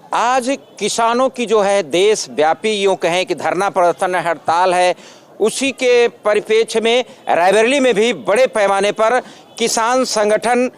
आज किसानों की जो है देशव्यापी यूँ कहें कि धरना प्रदर्शन हड़ताल है, उसी के परिप्रेक्ष्य में रायबरेली में भी बड़े पैमाने पर किसान संगठन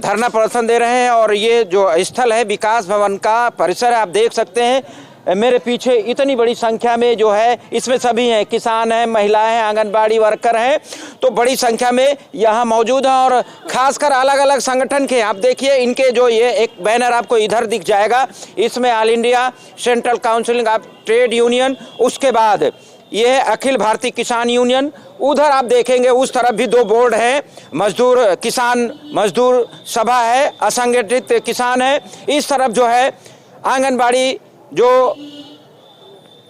धरना प्रदर्शन दे रहे हैं। और ये जो स्थल है विकास भवन का परिसर है, आप देख सकते हैं मेरे पीछे इतनी बड़ी संख्या में जो है, इसमें सभी हैं, किसान हैं, महिलाएं हैं, आंगनबाड़ी वर्कर हैं, तो बड़ी संख्या में यहाँ मौजूद हैं। और खासकर अलग अलग संगठन के आप देखिए, इनके जो ये एक बैनर आपको इधर दिख जाएगा, इसमें all India central council of trade union, उसके बाद ये है अखिल भारतीय किसान यूनियन, उधर आप देखेंगे उस तरफ भी दो बोर्ड हैं, मजदूर किसान मजदूर सभा है, असंगठित किसान है, इस तरफ जो है आंगनबाड़ी जो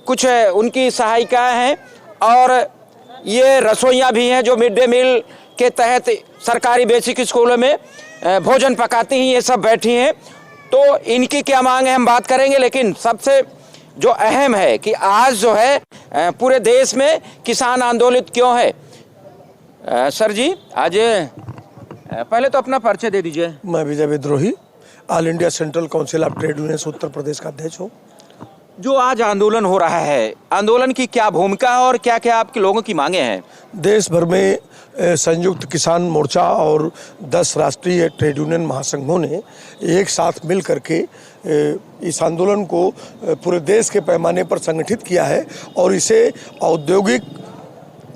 कुछ उनकी सहायिकाएं हैं, और ये रसोइयाँ भी हैं जो मिड डे मील के तहत सरकारी बेसिक स्कूलों में भोजन पकाती हैं, ये सब बैठी हैं। तो इनकी क्या मांग है हम बात करेंगे, लेकिन सबसे जो अहम है कि आज जो है पूरे देश में किसान आंदोलित क्यों है। सर जी, आज पहले तो अपना परिचय दे दीजिए। मैं Vijay Vidrohi, all India central council of trade union Uttar Pradesh का अध्यक्ष हूँ। जो आज आंदोलन हो रहा है, आंदोलन की क्या भूमिका है और क्या क्या आपके लोगों की मांगे हैं? देश भर में संयुक्त किसान मोर्चा और 10 राष्ट्रीय ट्रेड यूनियन महासंघों ने एक साथ मिल करके इस आंदोलन को पूरे देश के पैमाने पर संगठित किया है, और इसे औद्योगिक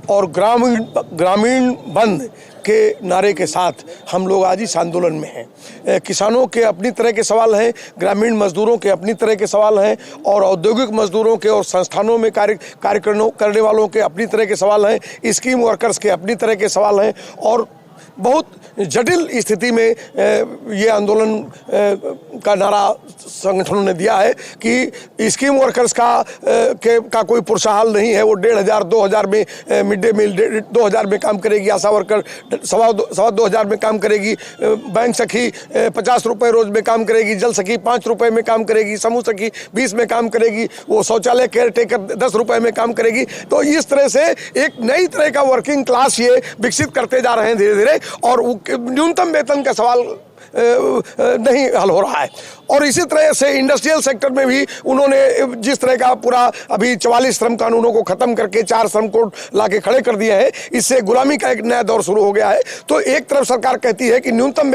और ग्रामीण बंद के नारे के साथ हम लोग आज इस आंदोलन में हैं। किसानों के अपनी तरह के सवाल हैं, ग्रामीण मजदूरों के अपनी तरह के सवाल हैं, और औद्योगिक मजदूरों के और संस्थानों में कार्य करने वालों के अपनी तरह के सवाल हैं, स्कीम वर्कर्स के अपनी तरह के सवाल हैं। और बहुत जटिल स्थिति में ये आंदोलन का नारा संगठनों ने दिया है कि स्कीम वर्कर्स का कोई पुरसाहाल नहीं है, वो 1500 2000 में मिड डे मील 2000 में काम करेगी, आशा वर्कर 2,500 में काम करेगी, बैंक सखी 50 रुपये रोज में काम करेगी, जल सखी 5 रुपये में काम करेगी, समूह सखी 20 में काम करेगी, वो शौचालय केयर टेकर 10 रुपये में काम करेगी। तो इस तरह से एक नई तरह का वर्किंग क्लास ये विकसित करते जा रहे हैं धीरे धीरे, और न्यूनतम वेतन का सवाल नहीं हल हो रहा है। और इसी तरह से इंडस्ट्रियल सेक्टर में भी उन्होंने जिस तरह का पूरा अभी 44 श्रम कानूनों को खत्म करके 4 श्रम कोड लाके खड़े कर दिए हैं, इससे गुलामी का एक नया दौर शुरू हो गया है। तो एक तरफ सरकार कहती है कि न्यूनतम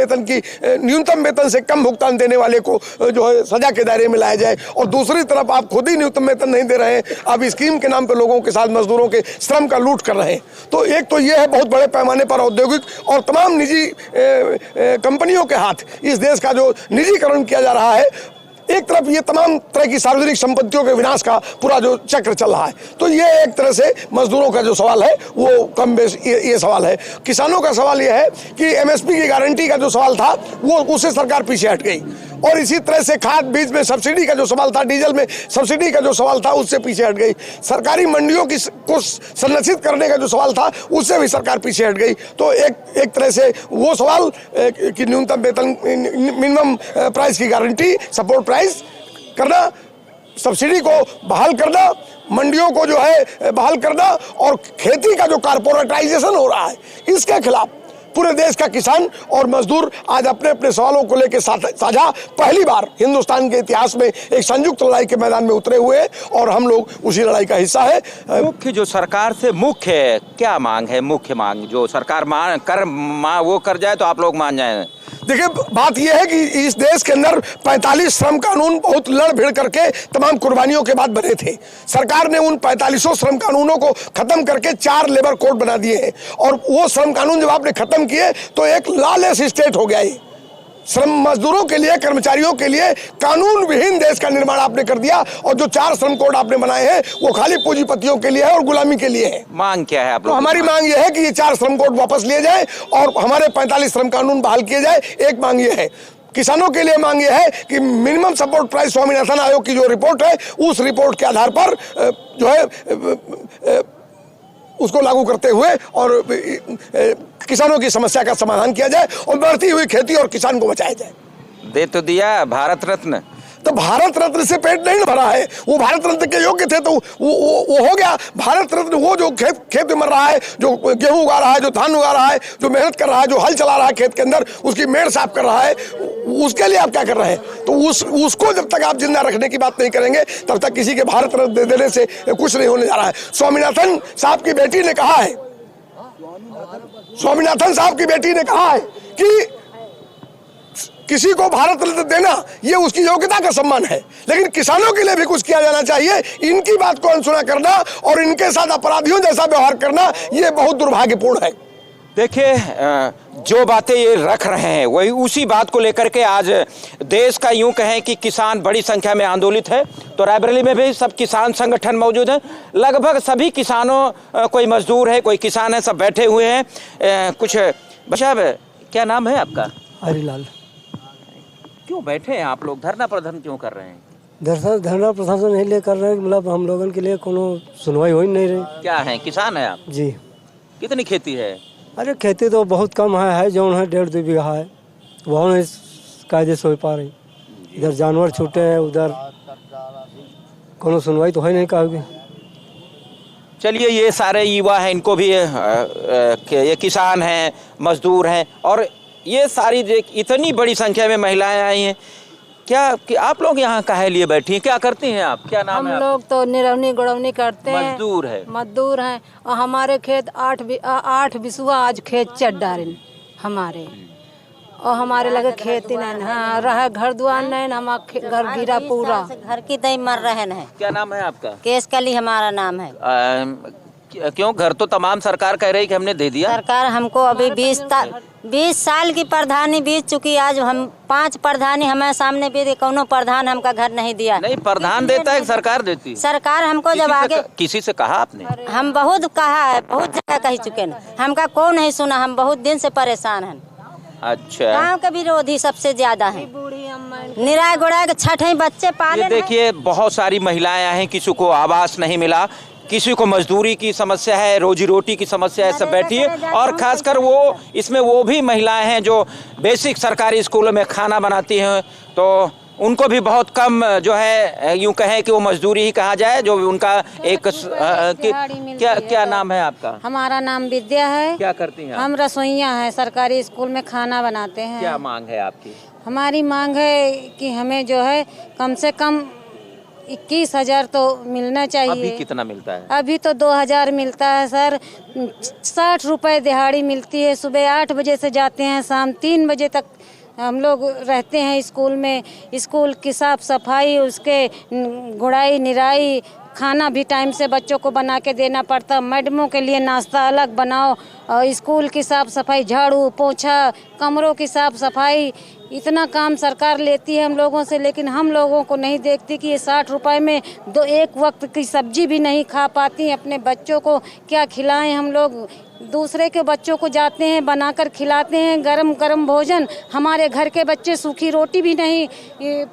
वेतन से कम भुगतान देने वाले को जो है सजा के दायरे में लाया जाए, और दूसरी तरफ आप खुद ही न्यूनतम वेतन नहीं दे रहे हैं, आप स्कीम के नाम पर लोगों के साथ मजदूरों के श्रम का लूट कर रहे हैं। तो एक तो ये है बहुत बड़े पैमाने पर औद्योगिक और तमाम निजी कंपनियों के हाथ इस देश का जो निजीकरण किया जा रहा है, एक तरफ ये तमाम तरह की सार्वजनिक संपत्तियों के विनाश का पूरा जो चक्र चल रहा है। तो ये एक तरह से मजदूरों का जो सवाल है वो कम बेस ये सवाल है। किसानों का सवाल ये है कि एमएसपी की गारंटी का जो सवाल था वो उससे सरकार पीछे हट गई, और इसी तरह से खाद बीज में सब्सिडी का जो सवाल था, डीजल में सब्सिडी का जो सवाल था, उससे पीछे हट गई। सरकारी मंडियों को संरक्षित करने का जो सवाल था, उससे भी सरकार पीछे हट गई। तो एक तरह से वो सवाल कि न्यूनतम वेतन, मिनिमम प्राइस की गारंटी, सपोर्ट प्राइस करना, सब्सिडी को बहाल करना, मंडियों को जो है बहाल करना, और खेती का जो कारपोरेटाइजेशन हो रहा है, इसके खिलाफ पूरे देश का किसान और मजदूर आज अपने अपने सवालों को लेकर साझा पहली बार हिंदुस्तान के इतिहास में एक संयुक्त लड़ाई के मैदान में उतरे हुए हैं, और हम लोग उसी लड़ाई का हिस्सा है। मुख्य जो सरकार से मुख्य क्या मांग है, मुख्य मांग जो सरकार वो कर जाए तो आप लोग मान जाए? देखिए, बात यह है कि इस देश के अंदर 45 श्रम कानून बहुत लड़ भिड़ करके तमाम कुर्बानियों के बाद बने थे। सरकार ने उन 45 श्रम कानूनों को खत्म करके 4 लेबर कोड बना दिए हैं, और वो श्रम कानून जब आपने खत्म किए तो एक लॉलेस स्टेट हो गया है। श्रम मजदूरों के लिए, कर्मचारियों के लिए कानून विहीन देश का निर्माण आपने कर दिया, और जो 4 श्रम कोड आपने बनाए हैं वो खाली पूंजीपतियों के लिए है और गुलामी के लिए है। मांग क्या है आप लोग? तो हमारी मांग ये है कि ये 4 श्रम कोड वापस लिए जाए और हमारे 45 श्रम कानून बहाल किए जाए। एक मांग ये है। किसानों के लिए मांग ये है कि मिनिमम सपोर्ट प्राइस स्वामीनाथन आयोग की जो रिपोर्ट है, उस रिपोर्ट के आधार पर जो है उसको लागू करते हुए और किसानों की समस्या का समाधान किया जाए, और बढ़ती हुई खेती और किसान को बचाया जाए। दे तो दिया भारत रत्न। तो भारत रत्न से पेट नहीं भरा है। वो भारत रत्न के योग्य थे तो वो हो गया भारत रत्न। वो जो खेत में मर रहा है, जो गेहूं उगा रहा है, जो धान उगा रहा है, जो मेहनत कर रहा है, जो हल चला रहा है खेत के अंदर, उसकी मेड़ साफ कर रहा है, उसके लिए आप क्या कर रहे हैं? तो उसको जब तक आप जिंदा रखने की बात नहीं करेंगे तब तक किसी के भारत रत्न देने से कुछ नहीं होने जा रहा है। स्वामीनाथन साहब की बेटी ने कहा है, स्वामीनाथन साहब की बेटी ने कहा है कि किसी को भारत रत्न देना ये उसकी योग्यता का सम्मान है, लेकिन किसानों के लिए भी कुछ किया जाना चाहिए। इनकी बात को अनसुना करना और इनके साथ अपराधियों जैसा व्यवहार करना ये बहुत दुर्भाग्यपूर्ण है। देखिए, जो बातें ये रख रहे हैं वही उसी बात को लेकर के आज देश का यूं कहें कि किसान बड़ी संख्या में आंदोलित है। तो रायबरेली में भी सब किसान संगठन मौजूद हैं, लगभग सभी किसानों, कोई मजदूर है, कोई किसान है, सब बैठे हुए हैं। कुछ साहब, क्या नाम है आपका? हरिलाल। क्यों बैठे हैं आप लोग, धरना प्रदर्शन क्यों कर रहे हैं? धरना प्रदर्शन नहीं ले कर रहे, मतलब हम लोगों के लिए कोनो सुनवाई हो ही नहीं रही। क्या है, किसान है आप? जी। कितनी खेती है? अरे खेती तो बहुत कम है जो है 1.5-2 बीघा है, वहाँ नहीं कायदे से हो पा रही। इधर जानवर छूटे हैं, उधर कोनो सुनवाई तो है नहीं कहोगे। चलिए, ये सारे युवा हैं, इनको भी ये किसान हैं, मजदूर हैं, और ये सारी इतनी बड़ी संख्या में महिलाएं आई हैं। क्या कि आप लोग यहाँ काहे लिए बैठी हैं, क्या करती हैं आप, क्या नाम है? हम लोग तो निरवनी गुड़वनी करते हैं, मजदूर है और हमारे खेत 8 बिसुआ आज खेत चढ़ डारे हमारे, और हमारे लगे खेती नहीं, हाँ रहा घर दुआर नहीं, हमारा घर गिरा पूरा। घर की तय मर रहे हैं। क्या नाम है आपका? केसकली हमारा नाम है। क्यों, घर तो तमाम सरकार कह रही कि हमने दे दिया। सरकार हमको अभी 20 साल की प्रधानी बीत चुकी। आज हम 5 प्रधानी हमारे सामने भी, कोनो प्रधान हमका घर नहीं दिया। नहीं, प्रधान देता है, सरकार देती है। सरकार हमको जब आगे किसी से कहा आपने? हम बहुत कहा है, बहुत जगह कही चुके हैं, हमका कौन नहीं सुना। हम बहुत दिन से परेशान हैं। अच्छा, गाँव के विरोधी सबसे ज्यादा है। निराय गुड़ाय के 6 बच्चे पाले। देखिए, बहुत सारी महिलाएं हैं, किसी को आवास नहीं मिला, किसी को मजदूरी की समस्या है, रोजी रोटी की समस्या है, सब बैठी है। और खासकर वो इसमें वो भी महिलाएं हैं जो बेसिक सरकारी स्कूलों में खाना बनाती हैं, तो उनको भी बहुत कम जो है यूं कहें कि वो मजदूरी ही कहा जाए, जो उनका एक क्या नाम है आपका? हमारा नाम विद्या है। क्या करती हैं? हम रसोइया हैं, सरकारी स्कूल में खाना बनाते हैं। क्या मांग है आपकी? हमारी मांग है कि हमें जो है कम से कम 21,000 तो मिलना चाहिए। अभी कितना मिलता है? अभी तो 2,000 मिलता है सर। 60 रुपए दिहाड़ी मिलती है। सुबह 8 बजे से जाते हैं, शाम 3 बजे तक हम लोग रहते हैं स्कूल में। स्कूल की साफ सफाई, उसके गुड़ाई निराई, खाना भी टाइम से बच्चों को बना के देना पड़ता। मैडमों के लिए नाश्ता अलग बनाओ, और स्कूल की साफ सफाई, झाड़ू पोछा, कमरों की साफ सफाई, इतना काम सरकार लेती है हम लोगों से, लेकिन हम लोगों को नहीं देखती कि ये 60 रुपए में एक वक्त की सब्जी भी नहीं खा पाती। अपने बच्चों को क्या खिलाएं हम लोग? दूसरे के बच्चों को जाते हैं बनाकर खिलाते हैं गरम गरम भोजन। हमारे घर के बच्चे सूखी रोटी भी नहीं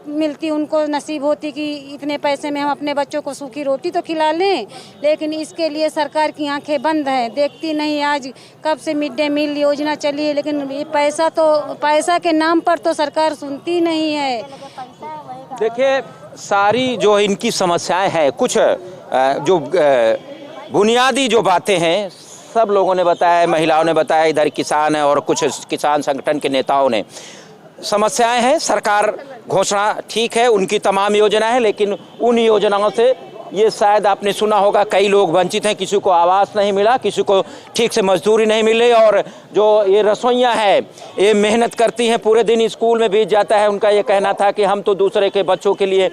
मिलती, उनको नसीब होती कि इतने पैसे में हम अपने बच्चों को सूखी रोटी तो खिला लें, लेकिन इसके लिए सरकार की आंखें बंद हैं, देखती नहीं। आज कब से मिड डे मील योजना चली है, लेकिन ये पैसा के नाम पर तो सरकार सुनती नहीं है। देखिए, सारी जो इनकी समस्याएं हैं, कुछ जो बुनियादी जो बातें हैं, सब लोगों ने बताया, महिलाओं ने बताया, इधर किसान है और कुछ किसान संगठन के नेताओं ने। समस्याएं हैं, सरकार घोषणा ठीक है, उनकी तमाम योजना है, लेकिन उन योजनाओं से ये शायद आपने सुना होगा, कई लोग वंचित हैं। किसी को आवास नहीं मिला, किसी को ठीक से मजदूरी नहीं मिली, और जो ये रसोइयाँ है, ये मेहनत करती हैं, पूरे दिन स्कूल में बीत जाता है। उनका ये कहना था कि हम तो दूसरे के बच्चों के लिए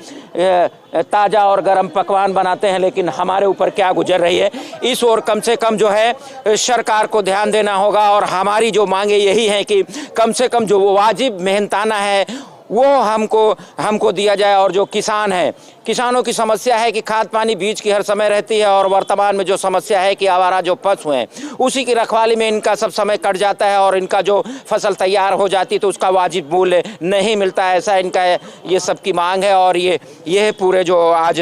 ताज़ा और गर्म पकवान बनाते हैं, लेकिन हमारे ऊपर क्या गुजर रही है, इस ओर कम से कम जो है सरकार को ध्यान देना होगा। और हमारी जो मांगे यही है कि कम से कम जो वाजिब मेहनताना है वो हमको दिया जाए। और जो किसान है, किसानों की समस्या है कि खाद पानी बीज की हर समय रहती है, और वर्तमान में जो समस्या है कि आवारा जो पशु हैं उसी की रखवाली में इनका सब समय कट जाता है, और इनका जो फसल तैयार हो जाती है तो उसका वाजिब मूल्य नहीं मिलता है। ऐसा इनका ये सब की मांग है, और ये पूरे जो आज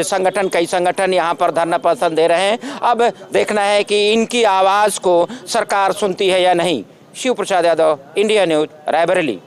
कई संगठन यहाँ पर धरना प्रदर्शन दे रहे हैं। अब देखना है कि इनकी आवाज़ को सरकार सुनती है या नहीं। Shiv Prasad Yadav, India news, Raebareli.